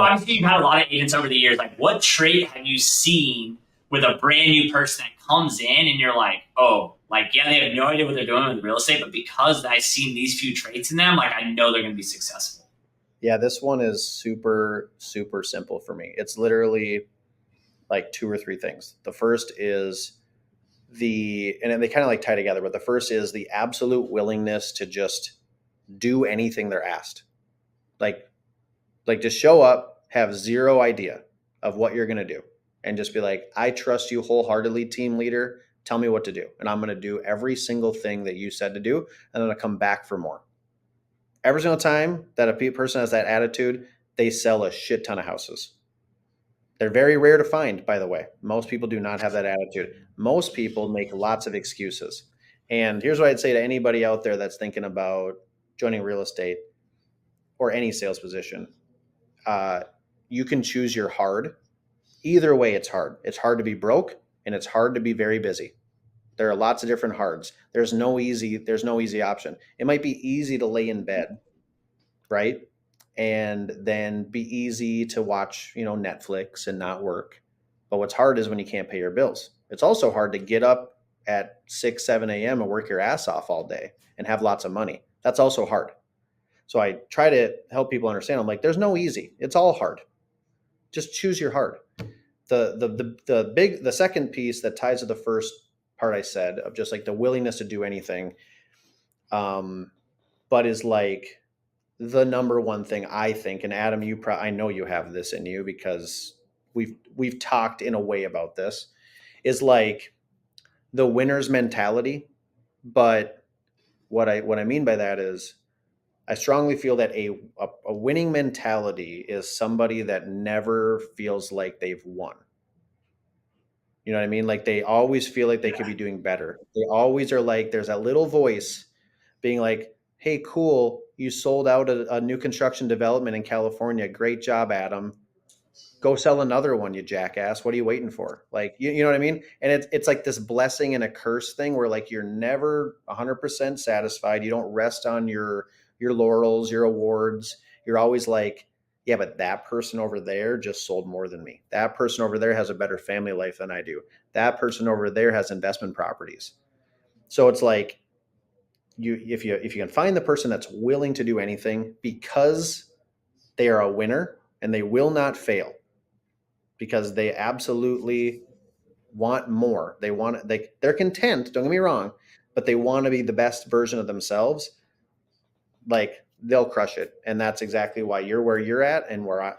Obviously, you've had a lot of agents over the years. Like, what trait have you seen with a brand new person that comes in and you're like, oh, like, yeah, they have no idea what they're doing with real estate, but because I've seen these few traits in them, like, I know they're going to be successful. Yeah, this one is super, super simple for me. It's literally like two or three things. The first is and they kind of like tie together, but the first is the absolute willingness to just do anything they're asked. Like just show up, have zero idea of what you're going to do, and just be like, I trust you wholeheartedly, team leader. Tell me what to do. And I'm going to do every single thing that you said to do. And then I'll come back for more. Every single time that a person has that attitude, they sell a shit ton of houses. They're very rare to find, by the way. Most people do not have that attitude. Most people make lots of excuses. And here's what I'd say to anybody out there that's thinking about joining real estate or any sales position. You can choose your hard. Either way, it's hard. It's hard to be broke and it's hard to be very busy. There are lots of different hards. There's no easy option. It might be easy to lay in bed, right? And then be easy to watch, Netflix and not work. But what's hard is when you can't pay your bills. It's also hard to get up at 6, 7 a.m. and work your ass off all day and have lots of money. That's also hard. So I try to help people understand. I'm like, there's no easy. It's all hard. Just choose your hard. The second piece that ties to the first part I said of just like the willingness to do anything, but is like the number one thing I think, and Adam, I know you have this in you because we've talked in a way about this, is like the winner's mentality. But what I mean by that is I strongly feel that a winning mentality is somebody that never feels like they've won. You know what I mean? Like they always feel like they could be doing better. They always are like, there's that little voice being like, hey, cool, you sold out a new construction development in California. Great job, Adam. Go sell another one, you jackass. What are you waiting for? Like, you know what I mean? And it's like this blessing and a curse thing where like you're never 100% satisfied. You don't rest on your laurels, your awards. You're always like, yeah, but that person over there just sold more than me. That person over there has a better family life than I do. That person over there has investment properties. So it's like if you can find the person that's willing to do anything because they are a winner and they will not fail because they absolutely want more. They're content, don't get me wrong, but they want to be the best version of themselves. Like they'll crush it. And that's exactly why you're where you're at and why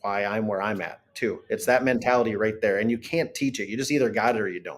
I'm where I'm at too. It's that mentality right there. And you can't teach it. You just either got it or you don't.